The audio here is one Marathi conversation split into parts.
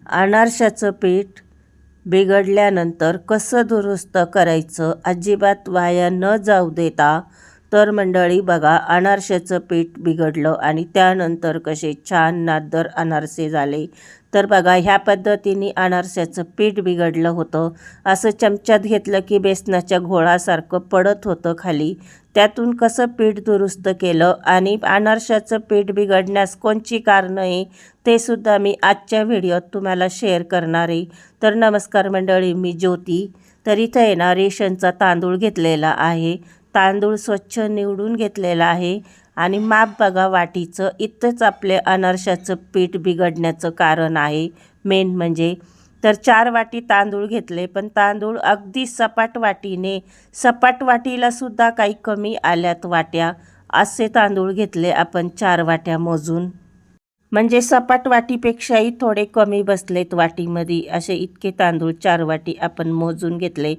अनारशाचं पीठ बिघडल्यानंतर कसं दुरुस्त करायचं अजिबात वाया न जाऊ देता. तर मंडळी बघा, अनारशाचं पीठ बिघडलं आणि त्यानंतर कसे छान नादर अनारसे झाले. तर बघा, ह्या पद्धतीने अनारशाचं पीठ बिघडलं होतं. असं चमच्यात घेतलं की बेसनाच्या घोळासारखं पडत होतं खाली. त्यातून कसं पीठ दुरुस्त केलं आणि अनारशाचं पीठ बिघडण्यास कोणची कारणं आहे ते सुद्धा मी आजच्या व्हिडिओत तुम्हाला शेअर करणार आहे. तर नमस्कार मंडळी, मी ज्योती. तर इथं आहे ना, रेशनचा तांदूळ घेतलेला आहे. तांदूळ स्वच्छ निवडून घेतलेला आहे आणि माप बघा वाटीचं. इथंच आपले अनारशाचं पीठ बिघडण्याचं कारण आहे मेन म्हणजे. तर 4 वाटी तांदूळ घेतले, पण तांदूळ अगदी सपाट वाटीला सुद्धा काही कमी आल्यात वाट्या. असे तांदूळ घेतले आपण 4 वाट्या मोजून. म्हणजे सपाट वाटीपेक्षाही थोडे कमी बसलेत वाटीमध्ये. असे इतके तांदूळ 4 वाटी आपण मोजून घेतले.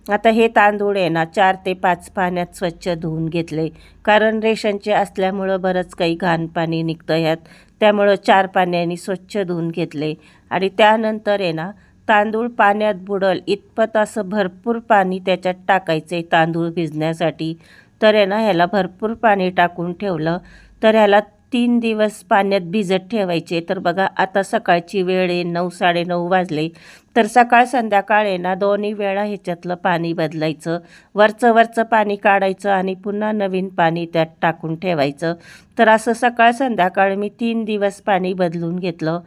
आता हे तांदूळ आहे ना 4 ते 5 पाण्यात स्वच्छ धुवून घेतले. कारण रेशनचे असल्यामुळं बरंच काही घाण पाणी निघतं ह्यात. त्यामुळं 4 पाण्याने स्वच्छ धुवून घेतले. आणि त्यानंतर आहे ना, तांदूळ पाण्यात बुडल इतपत असं भरपूर पाणी त्याच्यात टाकायचं आहे तांदूळ भिजण्यासाठी. तर आहे ना, ह्याला भरपूर पाणी टाकून ठेवलं. तर ह्याला 3 दिवस पाण्यात भिजत ठेवायचे. तर बघा, आता सकाळची वेळ आहे, 9 9:30 वाजले. तर सकाळ संध्याकाळ आहे ना, दोन्ही वेळा ह्याच्यातलं पाणी बदलायचं. वरचं पाणी काढायचं आणि पुन्हा नवीन पाणी त्यात टाकून ठेवायचं. तर असं सकाळ संध्याकाळ मी 3 दिवस पाणी बदलून घेतलं.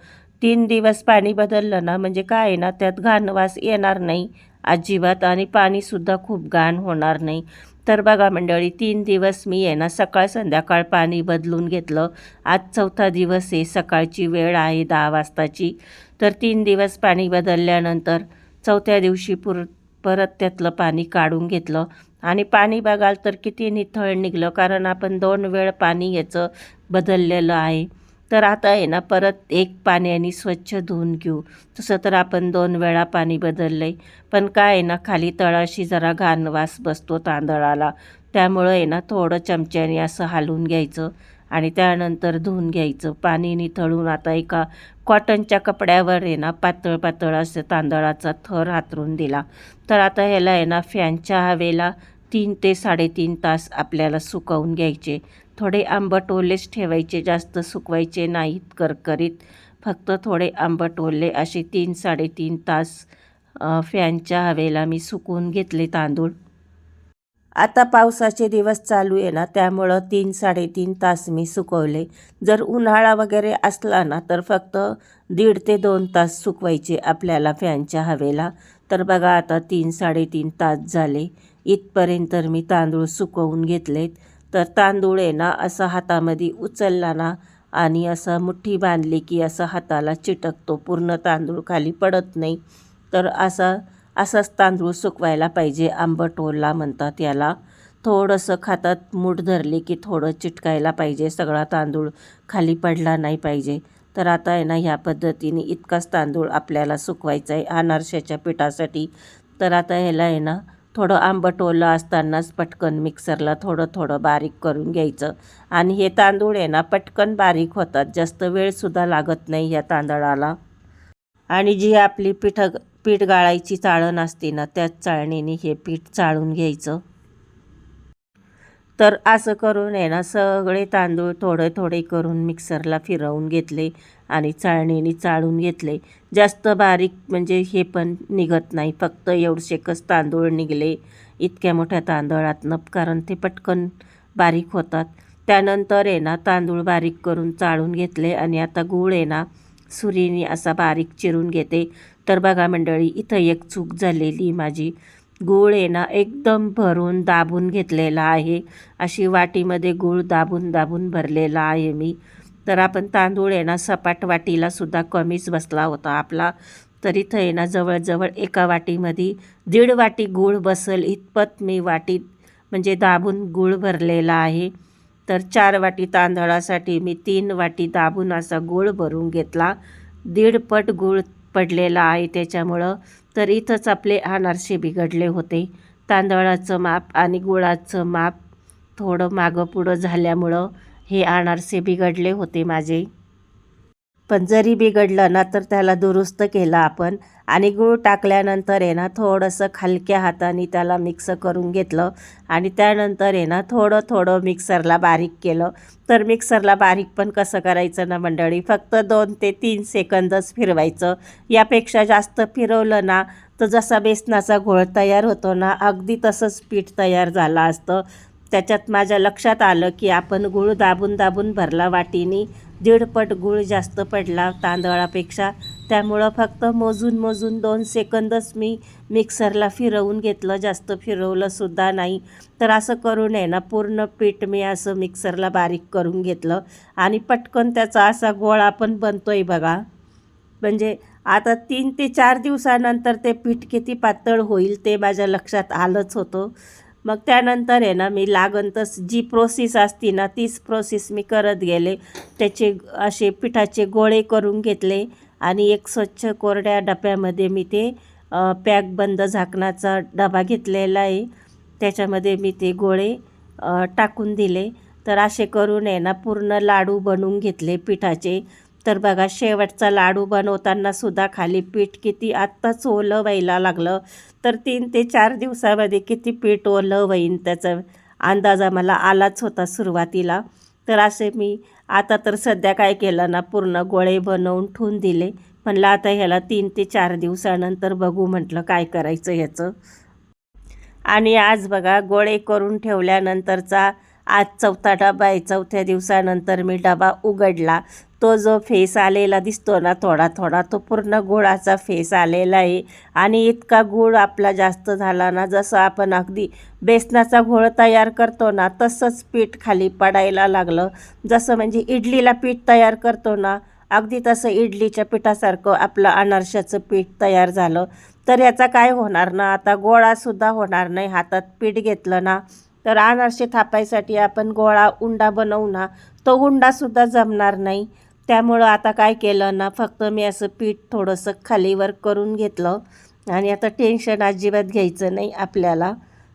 3 दिवस पाणी बदललं ना, म्हणजे काय आहे ना, त्यात घाणवास येणार नाही अजिबात आणि पाणीसुद्धा खूप घाण होणार नाही. तर बघा मंडळी, 3 दिवस मी आहे ना सकाळ संध्याकाळ पाणी बदलून घेतलं. आज 4था दिवस आहे, सकाळची वेळ आहे 10 वाजताची. तर 3 दिवस पाणी बदलल्यानंतर 4थ्या दिवशी परत त्यातलं पाणी काढून घेतलं. आणि पाणी बघाल तर किती निथळ निघलं, कारण आपण 2 वेळ पाणी याचं बदललेलं आहे. तर आता आहे ना, परत एक पाण्याने स्वच्छ धुवून घेऊ. तसं तर आपण 2 वेळा पाणी बदललं आहे, पण काय आहे ना, खाली तळाशी जरा घाण वास बसतो तांदळाला. त्यामुळं आहे ना, थोडं चमच्याने असं हलवून घ्यायचं आणि त्यानंतर धुवून घ्यायचं. पाणी निथळून आता एका कॉटनच्या कपड्यावर आहे ना, पातळ असं तांदळाचा थर हातरून दिला. तर आता ह्याला आहे ना, फॅनच्या हवेला 3 ते 3.5 तास आपल्याला सुकवून घ्यायचे. थोडे आंबट ओलेच ठेवायचे, जास्त सुकवायचे नाहीत करकरीत. फक्त थोडे आंबट ओले असे 3 3.5 तास फॅनच्या हवेला मी सुकवून घेतले तांदूळ. आता पावसाचे दिवस चालू आहे ना, त्यामुळं 3 3.5 तास मी सुकवले. जर उन्हाळा वगैरे असला ना, तर फक्त 1.5 ते 2 तास सुकवायचे आपल्याला फॅनच्या हवेला. तर बघा, आता 3 3.5 तास झाले. इथपर्यंत मी तांदूळ सुकवून घेतलेत. तर तांदूळ आहे ना, असा हातामध्ये उचलला ना आणि असा मुठ्ठी बांधली की असा हाताला चिटकतो, पूर्ण तांदूळ खाली पडत नाही. तर असाच तांदूळ सुकवायला पाहिजे. आंबट ओला म्हणतात याला. थोडंसं खातात मूठ धरली की थोडं चिटकायला पाहिजे, सगळा तांदूळ खाली पडला नाही पाहिजे. तर आता आहे ना, ह्या पद्धतीने इतकाच तांदूळ आपल्याला सुकवायचा आहे अनारशाच्या पिठासाठी. तर आता ह्याला आहे ना, थोडं आंबट ओलं असतानाच पटकन मिक्सरला थोडं बारीक करून घ्यायचं. आणि हे तांदूळ आहे ना, पटकन बारीक होतात, जास्त वेळसुद्धा लागत नाही या तांदळाला. आणि जी आपली पीठ गाळायची चाळण असते ना, त्याच चाळणीने हे पीठ चाळून घ्यायचं. तर असं करून आहे ना, सगळे तांदूळ थोडे करून मिक्सरला फिरवून घेतले आणि चाळणीने चाळून घेतले. जास्त बारीक म्हणजे हे पण निघत नाही, फक्त एवढेशेकच तांदूळ निघले इतक्या मोठ्या तांदळातनं, कारण ते पटकन बारीक होतात. त्यानंतर आहे ना, तांदूळ बारीक करून चाळून घेतले आणि आता गूळ आहे ना, सुरीने असा बारीक चिरून घेते. तर बघा मंडळी, इथं एक चूक झालेली माझी. गूळ आहे ना, एकदम भरून दाबून घेतलेला आहे. अशी वाटीमध्ये गूळ दाबून भरलेला आहे मी. तर आपण तांदूळ आहे ना, सपाट वाटीला सुद्धा कमीच बसला होता आपला. तर इथं आहे ना, जवळजवळ एका वाटीमध्ये 1.5 वाटी गूळ बसल इतपत मी वाटीत म्हणजे दाबून गूळ भरलेला आहे. तर 4 वाटी तांदळासाठी मी 3 वाटी दाबून असा गूळ भरून घेतला. 1.5 पट गूळ पडलेला आहे त्याच्यामुळं. तर इथंच आपले अनारसे बिघडले होते. तांदळाचं माप आणि गुळाचं माप थोडं मागं पुढं झाल्यामुळं हे अनारसे बिघडले होते माझे. पण जरी बिघडलं ना तर त्याला दुरुस्त केलं आपण. आणि गूळ टाकल्यानंतर आहे ना थोडंसं हलक्या हाताने त्याला मिक्स करून घेतलं आणि त्यानंतर आहे ना थोडं थोडं मिक्सरला बारीक केलं. तर मिक्सरला बारीक पण कसं करायचं ना मंडळी, फक्त 2 ते 3 सेकंदच फिरवायचं. यापेक्षा जास्त फिरवलं ना तर जसा बेसनाचा घोळ तयार होतो ना अगदी तसंच पीठ तयार झालं असतं. त्याच्यात माझ्या लक्षात आलं की आपण गूळ दाबून दाबून भरला वाटीनी, 1.5 पट गूळ जास्त पडला तांदळापेक्षा. त्यामुळं फक्त मोजून मोजून 2 सेकंदच मी मिक्सरला फिरवून घेतलं, जास्त फिरवलंसुद्धा नाही. तर असं करून आहे ना पूर्ण पीठ मी असं मिक्सरला बारीक करून घेतलं आणि पटकन त्याचा असा गोळा पण बनतो आहे बघा. म्हणजे आता 3 ते 4 दिवसानंतर ते पीठ किती पातळ होईल ते माझ्या लक्षात आलंच होतं. मग त्यानंतर आहे ना मी लागण तस जी प्रोसेस असती ना तीच प्रोसेस मी करत गेले. त्याचे असे पिठाचे गोळे करून घेतले आणि एक स्वच्छ कोरड्या डब्यामध्ये मी ते पॅक बंद झाकणाचा डबा घेतलेला आहे. त्याच्यामध्ये मी ते गोळे टाकून दिले. तर असे करून आहे ना पूर्ण लाडू बनवून घेतले पिठाचे. तर बघा शेवटचा लाडू बनवताना सुद्धा खाली पीठ किती आत्ताच ओलं व्हायला लागलं. तर 3 ते 4 दिवसामध्ये किती पीठ ओलं होईन त्याचा अंदाज आम्हाला आलाच होता सुरुवातीला. तर असे मी आता तर सध्या काय केलं ना पूर्ण गोळे बनवून ठेवून दिले. म्हणलं आता ह्याला 3 ते 4 दिवसानंतर बघू म्हटलं काय करायचं ह्याचं. आणि आज बघा गोळे करून ठेवल्यानंतरचा आज 4था डबा आहे. 4थ्या दिवसानंतर मी डबा उघडला. तो जो फेस आलेला दिसतो ना थोडा थोडा, तो पूर्ण गुळाचा फेस आलेला आहे. आणि इतका गूळ आपला जास्त झाला ना, जसं आपण अगदी बेसनाचा घोळ तयार करतो ना तसंच पीठ खाली पडायला लागलं. जसं म्हणजे इडलीला पीठ तयार करतो ना अगदी तसं इडलीच्या पिठासारखं आपलं अनारशाचं पीठ तयार झालं. तर याचा काय होणार ना, आता गोळासुद्धा होणार नाही. हातात पीठ घेतलं ना तर अनारसे थापायसाठी आपण गोळा उंडा बनवू ना, तो उंडासुद्धा जमणार नाही. त्यामुळं आता काय केलं ना, फक्त मी असं पीठ थोडंसं खालीवर करून घेतलं आणि आता टेन्शन अजिबात घ्यायचं नाही आपल्याला.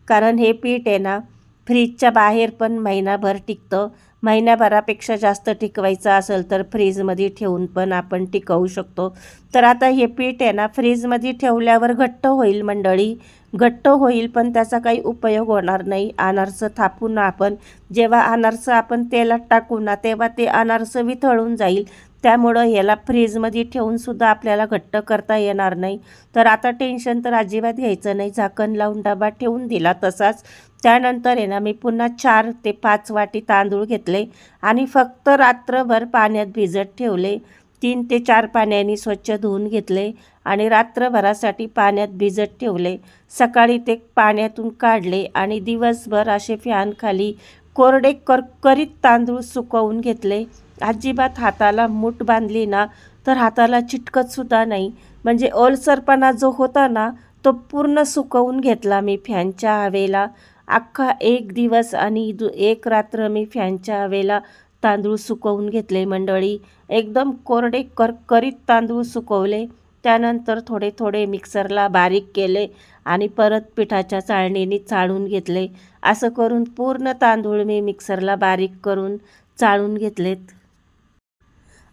कारण हे पीठ आहे ना फ्रीजच्या बाहेर पण महिनाभर टिकतं. महिन्याभरापेक्षा जास्त टिकवायचं असेल तर फ्रीजमध्ये ठेवून पण आपण टिकवू शकतो. तर आता हे पीठ आहे ना फ्रीजमध्ये ठेवल्यावर घट्ट होईल मंडळी, घट्ट होईल, पण त्याचा काही उपयोग होणार नाही. अनारसं थापून आपण जेव्हा अनारसं आपण तेलात टाकू ना तेव्हा ते अनारसं वितळून जाईल. त्यामुळं ह्याला फ्रीजमध्ये ठेवूनसुद्धा आपल्याला घट्ट करता येणार नाही. तर आता टेन्शन तर अजिबात घ्यायचं नाही. झाकण लावून डबा ठेवून दिला तसाच. त्यानंतर आहे ना मी पुन्हा 4 ते 5 वाटी तांदूळ घेतले आणि फक्त रात्रभर पाण्यात भिजत ठेवले. 3 ते 4 पाण्याने स्वच्छ धुवून घेतले आणि रात्रभरासाठी पाण्यात भिजत ठेवले. सकाळी ते पाण्यातून काढले आणि दिवसभर असे फॅनखाली कोरडे करकरीत तांदूळ सुकवून घेतले. अजिबात हाताला मूठ बांधली ना तर हाताला चिटकतसुद्धा नाही. म्हणजे ओलसरपणा जो होता ना तो पूर्ण सुकवून घेतला मी फॅनच्या हवेला. अख्खा 1 दिवस आणि 1 रात्र मी फॅनच्या हवेला तांदूळ सुकवून घेतले मंडळी. एकदम कोरडे करकरीत तांदूळ सुकवले. त्यानंतर थोडे थोडे मिक्सरला बारीक केले आणि परत पिठाच्या चाळणीने चाळून घेतले. असं करून पूर्ण तांदूळ मी मिक्सरला बारीक करून चाळून घेतलेत.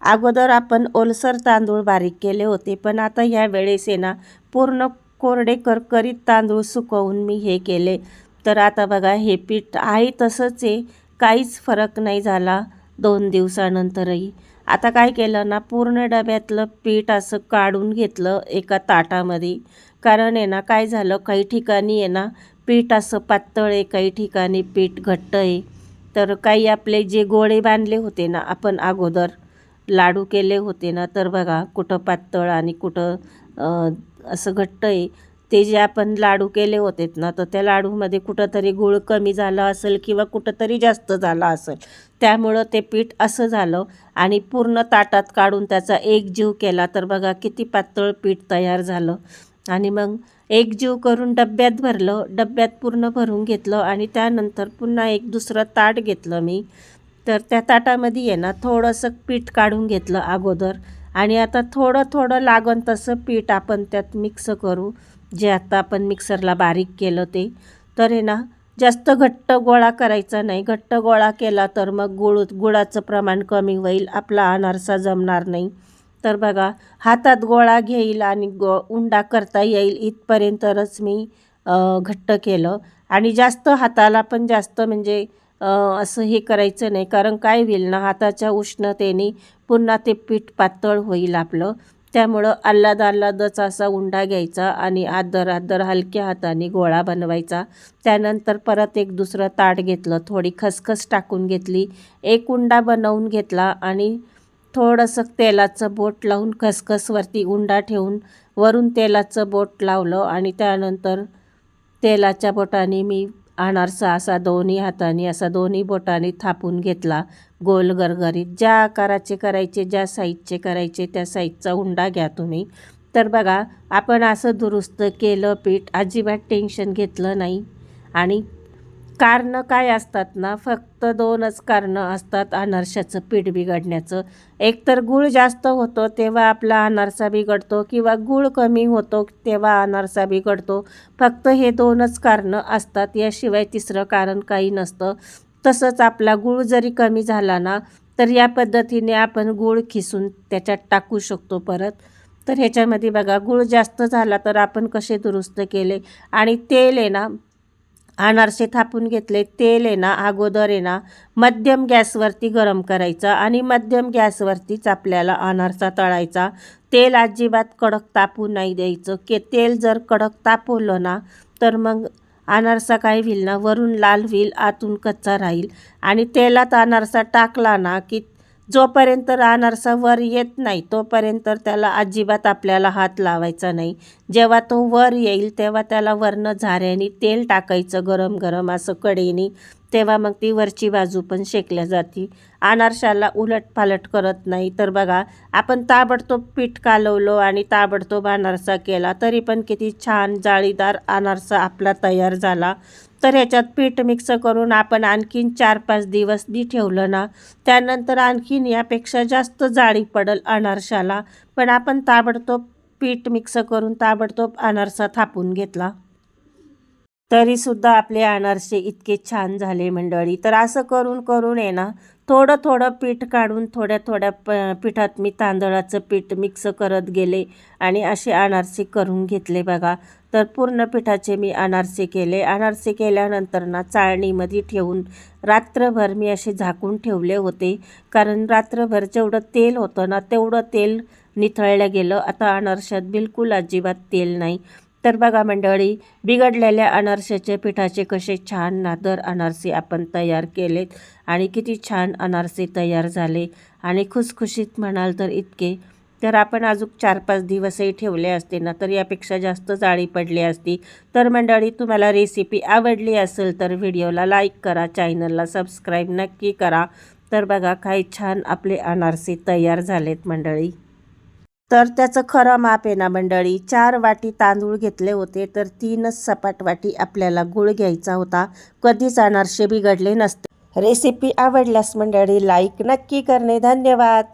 अगोदर आपण ओलसर तांदूळ बारीक केले होते, पण आता ह्या वेळेस आहे ना पूर्ण कोरडे करकरीत तांदूळ सुकवून मी हे केले. तर आता बघा हे पीठ आहे तसंच आहे, काहीच फरक नाही झाला 2 दिवसानंतरही. आता काय केलं ना पूर्ण डब्यातलं पीठ असं काढून घेतलं एका ताटामध्ये. कारण आहे ना काय झालं, काही ठिकाणी आहे ना पीठ असं पातळ आहे, काही ठिकाणी पीठ घट्ट आहे. तर काही आपले जे गोळे बांधले होते ना आपण अगोदर लाडू केले होते ना, तर बघा कुठं पातळ आणि कुठं असं घट्ट आहे. ते जे आपण लाडू केले होतेत ना तर त्या लाडूमध्ये कुठंतरी गूळ कमी झाला असेल किंवा कुठंतरी जास्त झाला असेल. त्यामुळं ते पीठ असं झालं आणि पूर्ण ताटात काढून त्याचा एकजीव केला तर बघा किती पातळ पीठ तयार झालं. आणि मग एकजीव करून डब्यात भरलं, डब्यात पूर्ण भरून घेतलं आणि त्यानंतर पुन्हा एक दुसरं ताट घेतलं मी. तर त्या ताटामध्ये आहे ना थोडंसं पीठ काढून घेतलं अगोदर आणि आता थोडं थोडं लागन तसं पीठ आपण त्यात मिक्स करू, जे आता आपण मिक्सरला बारीक केलं ते. तर आहे ना जास्त घट्ट गोळा करायचा नाही. घट्ट गोळा केला तर मग गुळाचं प्रमाण कमी होईल, आपला अनारसा जमणार नाही. तर बघा हातात गोळा घेईल आणि उंडा करता येईल इथपर्यंतच मी घट्ट केलं. आणि जास्त हाताला पण जास्त म्हणजे असं हे करायचं नाही, कारण काय होईल ना, हाताच्या उष्णतेने पुन्हा ते पीठ पातळ होईल आपलं. त्यामुळं आल्हाद असा उंडा घ्यायचा आणि आदर हलक्या हाताने गोळा बनवायचा. त्यानंतर परत एक दुसरं ताट घेतलं, थोडी खसखस टाकून घेतली, एक उंडा बनवून घेतला आणि थोडंसं तेलाचं बोट लावून खसखसवरती उंडा ठेवून वरून तेलाचं बोट लावलं आणि त्यानंतर तेलाच्या बोटाने मी अनारसा असा दोन्ही हाताने असा दोन्ही बोटाने थापून घेतला. गोल गरगरीत ज्या आकाराचे करायचे, ज्या साईजचे करायचे त्या साईजचा उंडा घ्या तुम्ही. तर बघा आपण असं दुरुस्त केलं पीठ, अजिबात टेन्शन घेतलं नाही. आणि कारणं काय असतात ना, फक्त 2च कारणं असतात अनारशाचं पीठ बिघडण्याचं. एक तर गूळ जास्त होतो तेव्हा आपला अनारसा बिघडतो, किंवा गूळ कमी होतो तेव्हा अनारसा बिघडतो. फक्त हे 2च कारणं असतात, याशिवाय तिसरं कारण काही नसतं. तसंच आपला गूळ जरी कमी झाला ना, तर या पद्धतीने आपण गूळ खिसून त्याच्यात टाकू शकतो परत. तर ह्याच्यामध्ये बघा गूळ जास्त झाला तर आपण कसे दुरुस्त केले. आणि तेल आहे ना, अनारसे थापून घेतले, तेल आहे ना अगोदर आहे ना मध्यम गॅसवरती गरम करायचं आणि मध्यम गॅसवरतीच आपल्याला अनारसा तळायचा. तेल अजिबात कडक तापू नाही द्यायचं. तेल जर कडक तापवलं ना, तर मग अनारसा काय होईल ना, वरून लाल होईल, आतून कच्चा राहील. आणि तेलात अनारसा टाकला ना की जोपर्यंत अनारसा वर येत नाही तोपर्यंत त्याला अजिबात आपल्याला हात लावायचा नाही. जेव्हा तो वर येईल तेव्हा त्याला वरनं झाऱ्याने तेल टाकायचं गरम गरम असं कढईने, तेव्हा मग ती वरची बाजू पण शेकल्या जाते. अनारशाला उलटपालट करत नाही. तर बघा आपण ताबडतोब पीठ कालवलं आणि ताबडतोब अनारसा केला तरी पण किती छान जाळीदार अनारसा आपला तयार झाला. तर ह्याच्यात पीठ मिक्स करून आपण आणखीन 4-5 दिवस ठेवलं ना, त्यानंतर आणखीन यापेक्षा जास्त जाळी पडेल अनारशाला. पण आपण ताबडतोब पीठ मिक्स करून ताबडतोब अनारसा थापून घेतला, तरीसुद्धा आपले अनारसे इतके छान झाले मंडळी. तर असं करून करून आहे ना, थोडं थोडं पीठ काढून थोड्या थोड्या पिठात मी तांदळाचं पीठ मिक्स करत गेले आणि असे अनारसे करून घेतले बघा. तर पूर्ण पिठाचे मी अनारसे केले. अनारसे केल्यानंतर ना चाळणीमध्ये ठेवून रात्रभर मी असे झाकून ठेवले होते, कारण रात्रभर जेवढं तेल होतं ना तेवढं तेल निथळलं गेलं. आता अनारशात बिलकुल अजिबात तेल नाही. तर बघा मंडळी, बिघडलेल्या अनारशाचे पिठाचे कसे छान नादर अनारसे आपण तयार केलेत आणि किती छान अनारसे तयार झाले आणि खुसखुशीत म्हणाल तर इतके. तर आपण अजून 4-5 दिवसही ठेवले असते ना, तर यापेक्षा जास्त जाळी पडली असती. तर मंडळी, तुम्हाला रेसिपी आवडली असेल तर व्हिडिओला लाईक करा, चॅनलला सबस्क्राईब नक्की करा. तर बघा काही छान आपले अनारसे तयार झालेत मंडळी. तर त्याचं खरं माप आहे ना मंडळी, 4 वाटी तांदूळ घेतले होते तर 3च सपाट वाटी आपल्याला गूळ घ्यायचा होता. कधीच अनारसे बिघडले नसते. रेसिपी आवडल्यास मंडळी लाईक नक्की करणे. धन्यवाद.